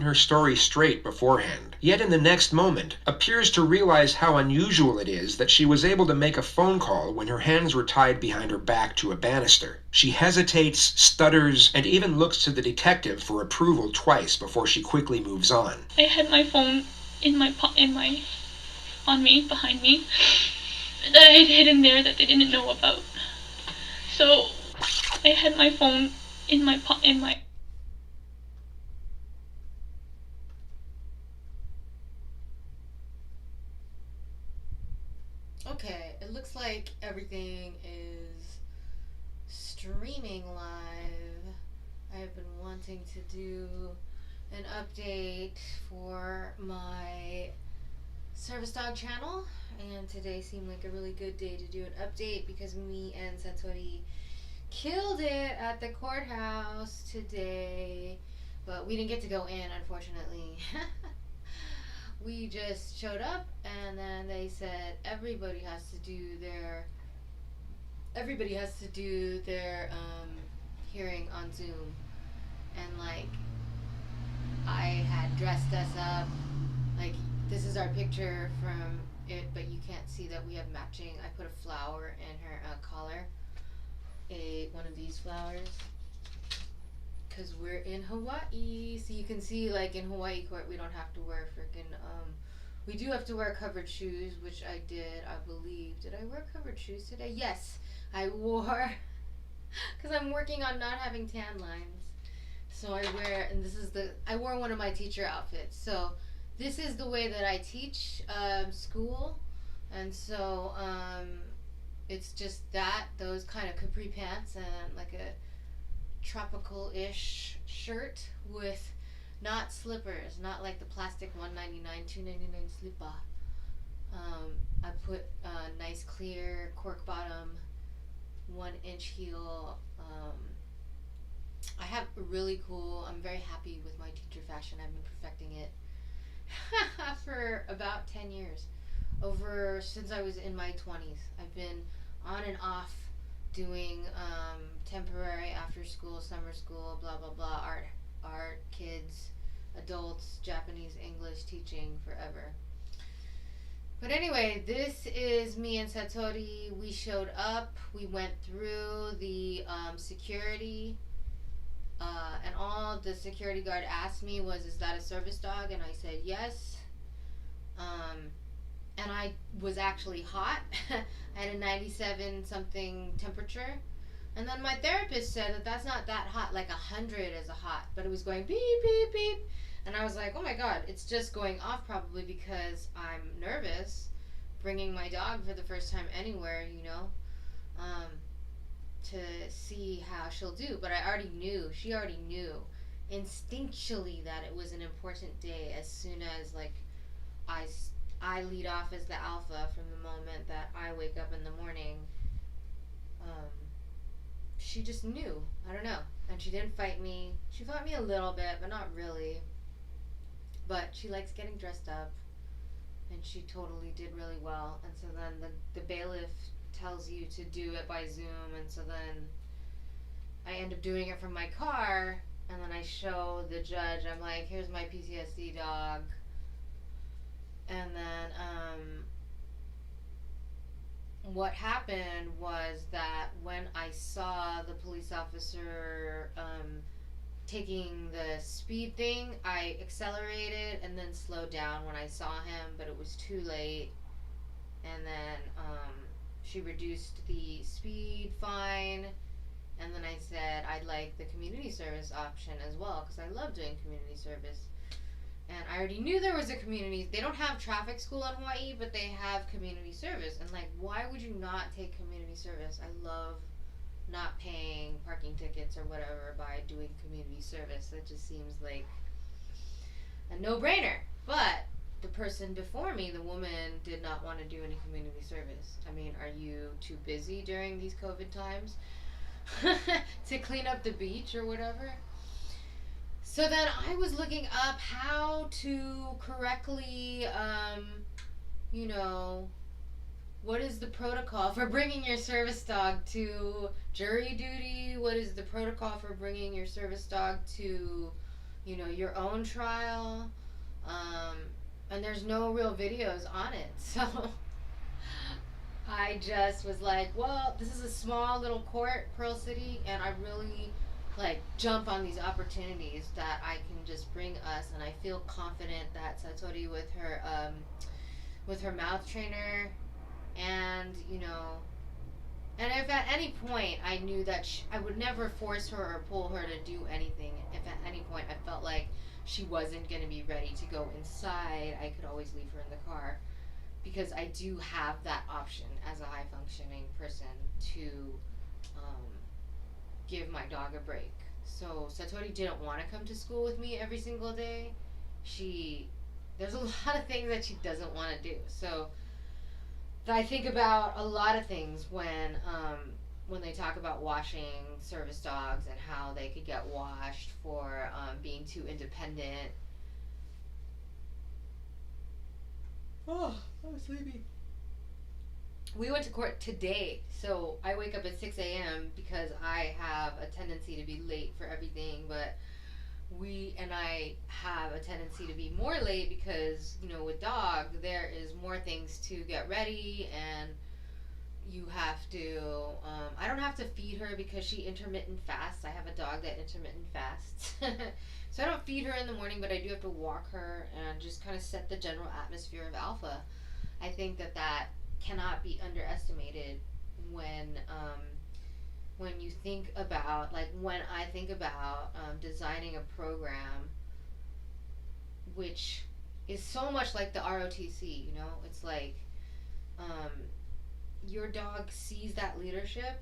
her story straight beforehand, yet in the next moment appears to realize how unusual it is that she was able to make a phone call when her hands were tied behind her back to a banister. She hesitates, stutters, and even looks to the detective for approval twice before she quickly moves on. I had my phone on me, behind me, that I had hidden there that they didn't know about. So I had my phone in my. Okay, it looks like everything is streaming live. I have been wanting to do an update for my service dog channel, and today seemed like a really good day to do an update because me and Satori killed it at the courthouse today, but we didn't get to go in, unfortunately. We just showed up, and then they said everybody has to do their hearing on Zoom, and like I had dressed us up. Like, this is our picture from it, but you can't see that we have matching. I put a flower in her collar, one of these flowers, because we're in Hawaii. So you can see, like, in Hawaii court, we don't have to wear freaking, we do have to wear covered shoes, which I did, I believe. Did I wear covered shoes today? Yes, I wore, because I'm working on not having tan lines. So I wear, and I wore one of my teacher outfits. So this is the way that I teach school. And so it's just those kind of capri pants and like a tropical-ish shirt with not slippers, not like the plastic $1.99, $2.99 slipper. I put a nice clear cork bottom, 1-inch heel. I have really cool. I'm very happy with my teacher fashion. I've been perfecting it for about 10 years. Since I was in my 20s. I've been on and off doing temporary after school, summer school, blah blah blah, art, kids, adults, Japanese, English teaching forever. But anyway, this is me and Satori. We showed up. We went through the security. And all the security guard asked me was, is that a service dog? And I said yes. And I was actually hot. I had a 97 something temperature. And then my therapist said that that's not that hot, like 100 is a hot, but it was going beep, beep, beep. And I was like, oh my God, it's just going off probably because I'm nervous bringing my dog for the first time anywhere, to see how she'll do. But she already knew instinctually that it was an important day as soon as like I lead off as the alpha from the moment that I wake up in the morning. She just knew. I don't know. And she didn't fight me. She fought me a little bit, but not really. But she likes getting dressed up. And she totally did really well. And so then the bailiff tells you to do it by Zoom. And so then I end up doing it from my car. And then I show the judge, I'm like, here's my PTSD dog. And then what happened was that when I saw the police officer taking the speed thing, I accelerated and then slowed down when I saw him, but it was too late. And then she reduced the speed fine, and then I said I'd like the community service option as well because I love doing community service. And I already knew there was a community. They don't have traffic school in Hawaii, but they have community service. And like, why would you not take community service? I love not paying parking tickets or whatever by doing community service. That just seems like a no-brainer. But the person before me, the woman, did not want to do any community service. I mean, are you too busy during these COVID times to clean up the beach or whatever? So then I was looking up how to correctly, what is the protocol for bringing your service dog to jury duty? What is the protocol for bringing your service dog to, your own trial, um, and there's no real videos on it. So I just was like, well, this is a small little court, Pearl City, and I really like jump on these opportunities that I can just bring us, and I feel confident that Satori with her mouth trainer, and and if at any point I knew that I would never force her or pull her to do anything, if at any point I felt like she wasn't going to be ready to go inside, I could always leave her in the car, because I do have that option as a high functioning person to um, give my dog a break. So Satori didn't want to come to school with me every single day. There's a lot of things that she doesn't want to do. So I think about a lot of things when they talk about washing service dogs and how they could get washed for being too independent. Oh, I'm sleepy. We went to court today, so I wake up at 6 a.m. because I have a tendency to be late for everything, but I have a tendency to be more late because, with dog, there is more things to get ready, and you have to, I don't have to feed her because she intermittent fasts. I have a dog that intermittent fasts. So I don't feed her in the morning, but I do have to walk her and just kind of set the general atmosphere of alpha. I think that cannot be underestimated when you think about, like, when I think about designing a program which is so much like the ROTC, it's like your dog sees that leadership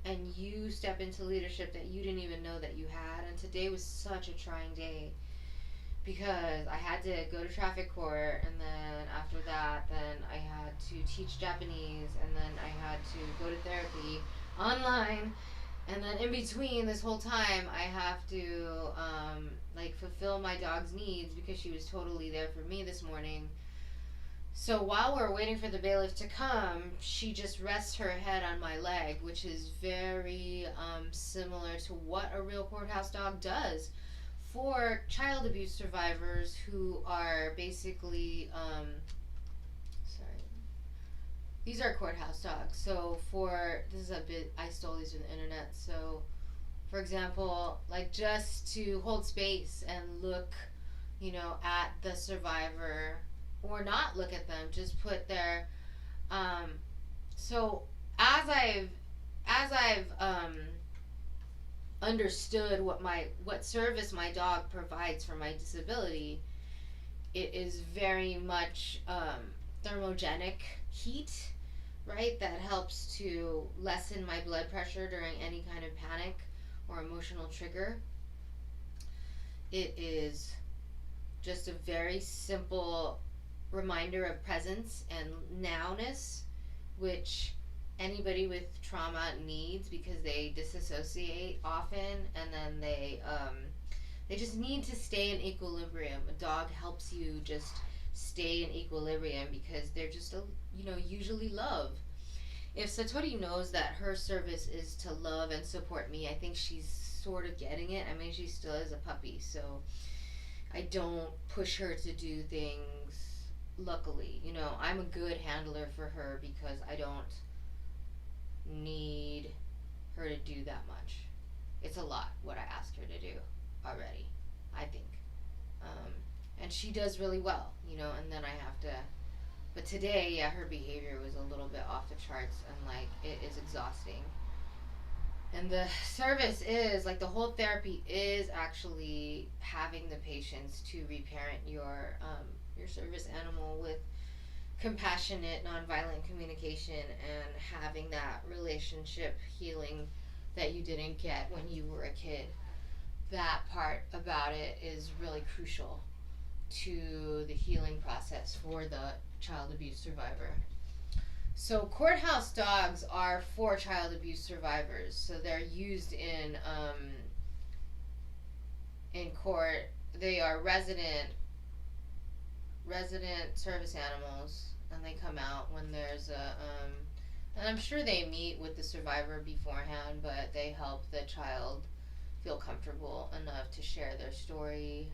and you step into leadership that you didn't even know that you had. And today was such a trying day because I had to go to traffic court, and then after that, then I had to teach Japanese, and then I had to go to therapy online, and then in between this whole time I have to fulfill my dog's needs because she was totally there for me this morning. So while we're waiting for the bailiff to come, she just rests her head on my leg, which is very similar to what a real courthouse dog does for child abuse survivors who are basically these are courthouse dogs. So I stole these from the internet. So for example, like, just to hold space and look, at the survivor, or not look at them, just put their so as I've understood what service my dog provides for my disability, it is very much thermogenic heat, right? That helps to lessen my blood pressure during any kind of panic or emotional trigger. It is just a very simple reminder of presence and nowness, which anybody with trauma needs because they disassociate often, and then they just need to stay in equilibrium. A dog helps you just stay in equilibrium because they're just usually love. If Satori knows that her service is to love and support me, I think she's sort of getting it. I mean, she still is a puppy, so I don't push her to do things. Luckily, I'm a good handler for her because I don't need her to do that much. It's a lot what I ask her to do already, I think. And she does really well, and then I have to. But today, her behavior was a little bit off the charts, and it is exhausting. And the service is, the whole therapy is actually having the patience to reparent your service animal with compassionate, nonviolent communication, and having that relationship healing that you didn't get when you were a kid. That part about it is really crucial to the healing process for the child abuse survivor. So courthouse dogs are for child abuse survivors. So they're used in court. They are resident service animals, and they come out when there's and I'm sure they meet with the survivor beforehand, but they help the child feel comfortable enough to share their story.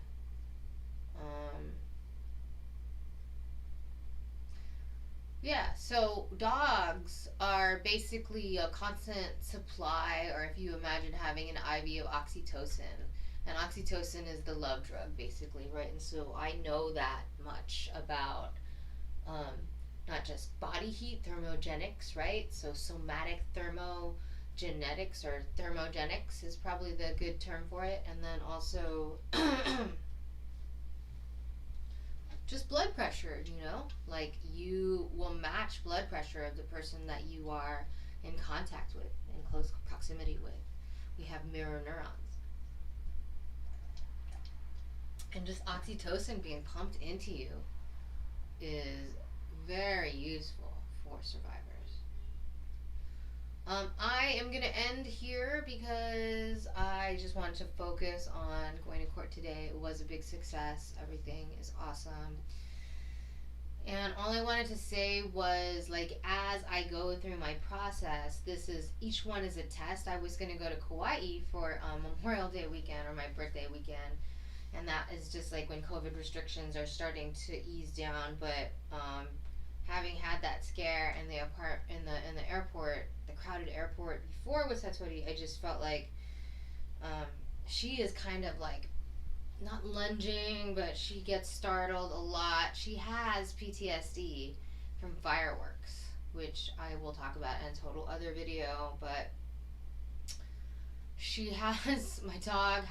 Yeah, so dogs are basically a constant supply, or if you imagine having an IV of oxytocin. And oxytocin is the love drug, basically, right? And so I know that much about um, not just body heat, thermogenics, right? So somatic thermogenetics, or thermogenics is probably the good term for it. And then also just blood pressure, like you will match blood pressure of the person that you are in contact with, in close proximity with. We have mirror neurons. And just oxytocin being pumped into you is very useful for survivors. I am going to end here because I just wanted to focus on going to court today. It was a big success. Everything is awesome. And all I wanted to say was, like, as I go through my process, each one is a test. I was going to go to Kauai for Memorial Day weekend, or my birthday weekend. And that is just like when COVID restrictions are starting to ease down. But having had that scare in the airport, the crowded airport before with Satori, I just felt like she is kind of like not lunging, but she gets startled a lot. She has PTSD from fireworks, which I will talk about in a total other video. But she has my dog.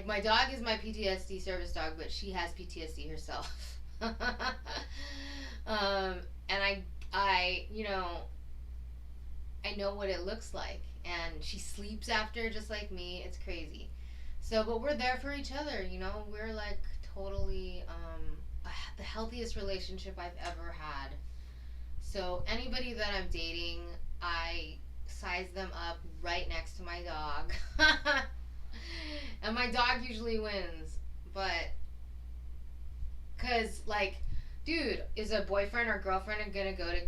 My dog is my PTSD service dog, but she has PTSD herself. And I know what it looks like, and she sleeps after just like me. It's crazy. So, but we're there for each other, we're like totally the healthiest relationship I've ever had. So anybody that I'm dating, I size them up right next to my dog. And my dog usually wins, but because, like, dude, is a boyfriend or girlfriend gonna go to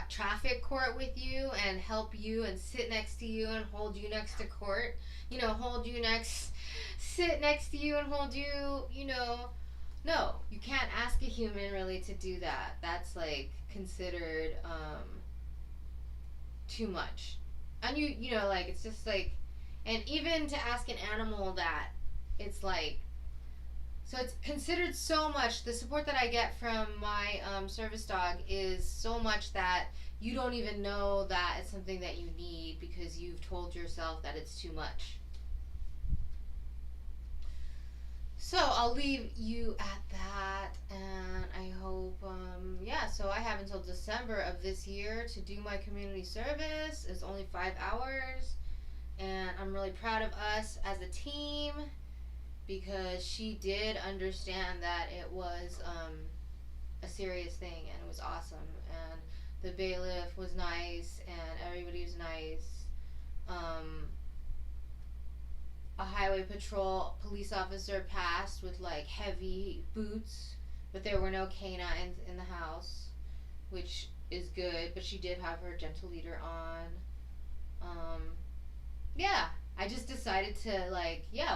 traffic court with you and help you and sit next to you and hold you next to court? Sit next to you and hold you, No, you can't ask a human really to do that. That's, like, considered too much. And it's just like, and even to ask an animal that, it's like, so it's considered so much. The support that I get from my service dog is so much that you don't even know that it's something that you need because you've told yourself that it's too much. So I'll leave you at that, and I hope, so I have until December of this year to do my community service. It's only 5 hours. And I'm really proud of us as a team because she did understand that it was a serious thing, and it was awesome. And the bailiff was nice, and everybody was nice. A highway patrol police officer passed with like heavy boots, but there were no canines in the house, which is good. But she did have her gentle leader on. Yeah, I just decided to,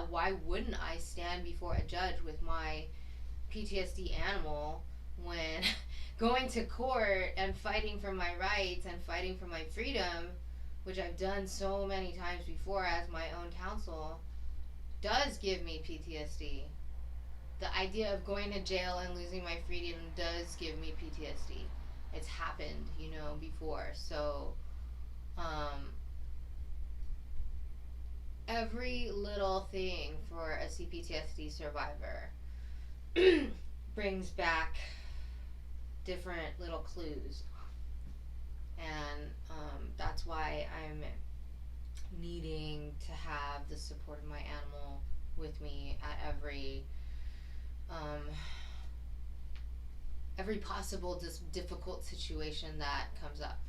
why wouldn't I stand before a judge with my PTSD animal when going to court and fighting for my rights and fighting for my freedom, which I've done so many times before as my own counsel, does give me PTSD. The idea of going to jail and losing my freedom does give me PTSD. It's happened, before. So, every little thing for a CPTSD survivor brings back different little clues. And that's why I'm needing to have the support of my animal with me at every possible difficult situation that comes up.